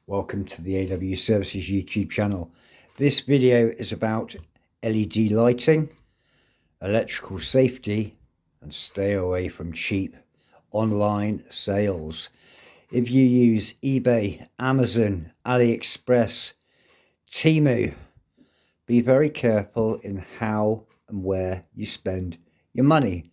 Welcome to the AW Services YouTube channel. This video is about LED lighting, electrical safety, and stay away from cheap online sales. If you use eBay, Amazon, AliExpress, Temu, be very careful in how and where you spend your money.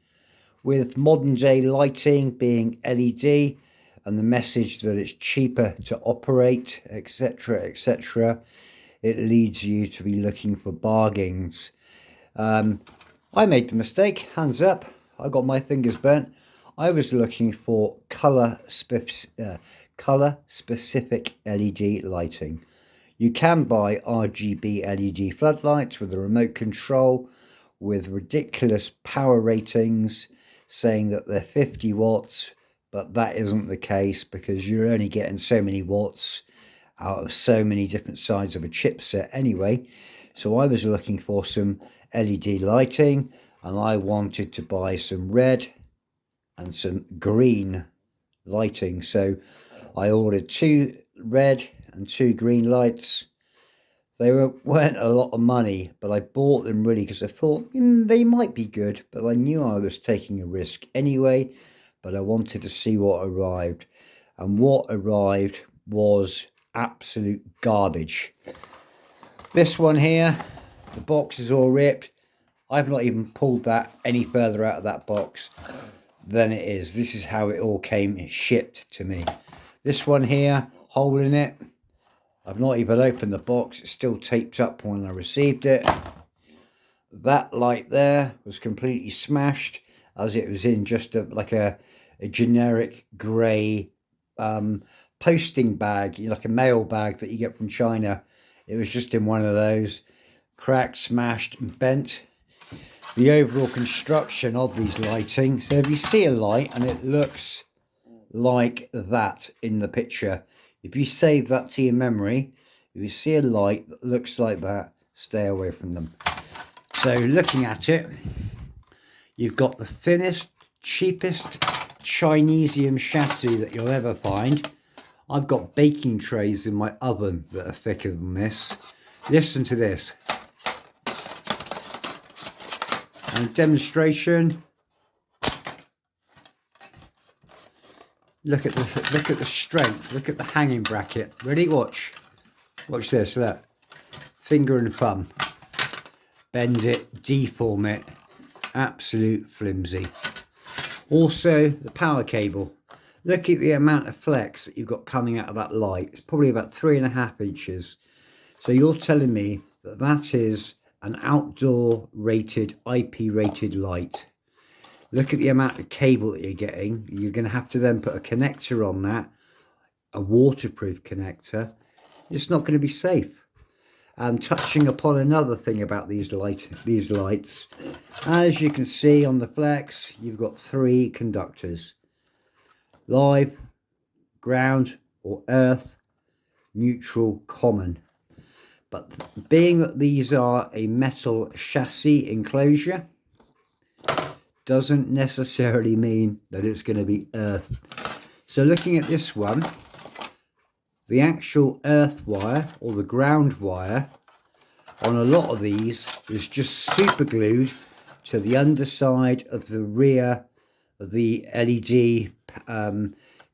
With modern day lighting being LED, and the message that it's cheaper to operate, etc., etc., it leads you to be looking for bargains. I made the mistake, hands up, I got my fingers burnt. I was looking for colour specific LED lighting. You can buy RGB LED floodlights with a remote control with ridiculous power ratings saying that they're 50 watts, but that isn't the case because you're only getting so many watts out of so many different sides of a chipset anyway. So I was looking for some LED lighting, and I wanted to buy some red and some green lighting. So I ordered 2 red and 2 green lights. They weren't a lot of money, but I bought them really because I thought they might be good, but I knew I was taking a risk anyway. But I wanted to see what arrived, and what arrived was absolute garbage. This one here, the box is all ripped. I've not even pulled that any further out of that box than it is. This is how it all came shipped to me. This one here, hole in it. I've not even opened the box. It's still taped up when I received it. That light there was completely smashed, as it was in just like a generic grey posting bag, like a mail bag that you get from China. It was just in one of those, cracked, smashed and bent. The overall construction of these lighting, so if you see a light and it looks like that in the picture, if you save that to your memory, if you see a light that looks like that, stay away from them. So looking at it, you've got the thinnest, cheapest Chineseium chassis that you'll ever find. I've got baking trays in my oven that are thicker than this. Listen to this. And demonstration. Look at the strength. Look at the hanging bracket. Ready? Watch this. Look, finger and thumb. Bend it, deform it. Absolute flimsy. Also, the power cable. Look at the amount of flex that you've got coming out of that light. It's probably about 3.5 inches. So you're telling me that that is an outdoor rated, IP rated light. Look at the amount of cable that you're getting. You're going to have to then put a connector on that, a waterproof connector. It's not going to be safe. And touching upon another thing about these lights, as you can see on the flex, you've got 3 conductors: live, ground or earth, neutral, common. But being that these are a metal chassis enclosure, doesn't necessarily mean that it's going to be earth. So looking at this one, the actual earth wire or the ground wire on a lot of these is just super glued to the underside of the rear of the LED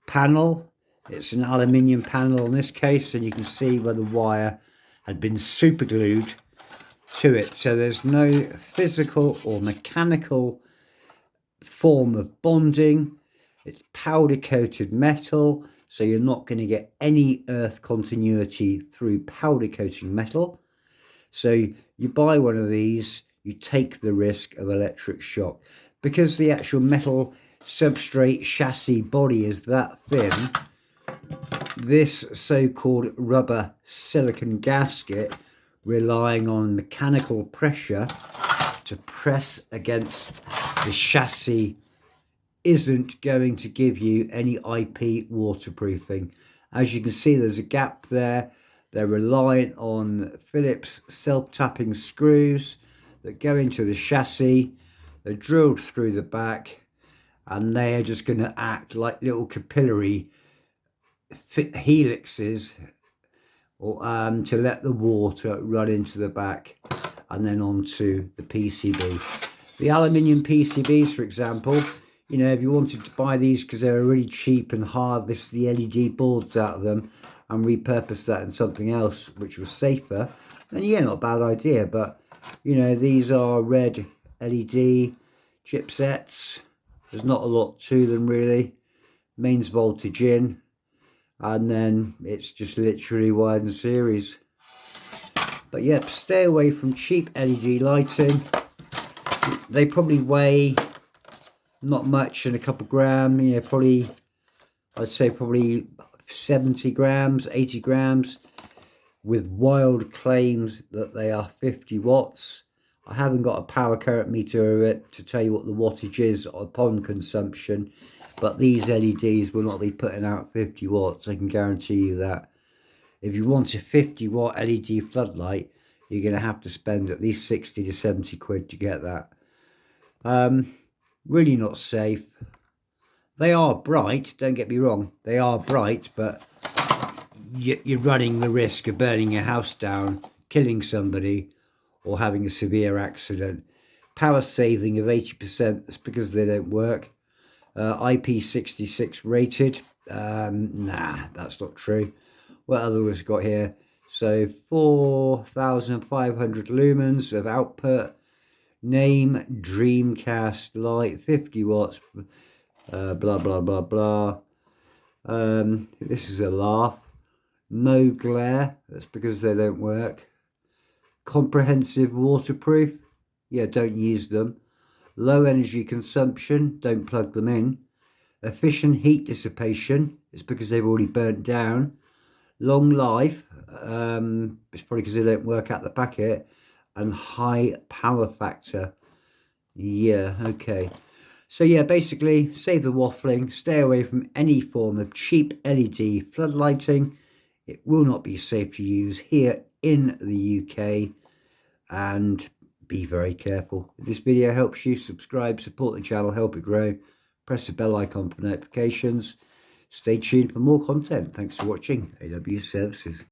panel. It's an aluminium panel in this case, and you can see where the wire had been super glued to it. So there's no physical or mechanical form of bonding. It's powder coated metal, so you're not going to get any earth continuity through powder coating metal. So you buy one of these, you take the risk of electric shock. Because the actual metal substrate chassis body is that thin, this so-called rubber silicon gasket, relying on mechanical pressure to press against the chassis, isn't going to give you any IP waterproofing. As you can see, there's a gap there. They're reliant on Phillips self-tapping screws that go into the chassis. They're drilled through the back, and they are just going to act like little capillary helixes or to let the water run into the back and then onto the PCB. The aluminium PCBs, for example, you know, if you wanted to buy these because they're really cheap and harvest the LED boards out of them and repurpose that in something else which was safer, then yeah, not a bad idea. But you know, these are red LED chipsets. There's not a lot to them really. Mains voltage in, and then it's just literally wired in series. But yep, stay away from cheap LED lighting. They probably weigh not much in a couple of grams, you know, probably, I'd say probably 70 grams, 80 grams, with wild claims that they are 50 watts. I haven't got a power current meter of it to tell you what the wattage is upon consumption, but these LEDs will not be putting out 50 watts, I can guarantee you that. If you want a 50 watt LED floodlight, you're going to have to spend at least 60 to 70 quid to get that. Really not safe. They are bright, don't get me wrong, they are bright, but you're running the risk of burning your house down, killing somebody, or having a severe accident. Power saving of 80%, that's because they don't work. IP66 rated, nah, that's not true. What other was got here? So 4,500 lumens of output. Name Dreamcast light, 50 watts, blah blah blah blah. This is a laugh. No glare, that's because they don't work. Comprehensive waterproof, yeah, don't use them. Low energy consumption, don't plug them in. Efficient heat dissipation, it's because they've already burnt down. Long life, it's probably because they don't work out the packet. And high power factor, yeah, okay. So yeah, basically, save the waffling, stay away from any form of cheap LED floodlighting. It will not be safe to use here in the UK, and be very careful. If this video helps you, subscribe, support the channel, help it grow. Press the bell icon for notifications. Stay tuned for more content. Thanks for watching AW Services.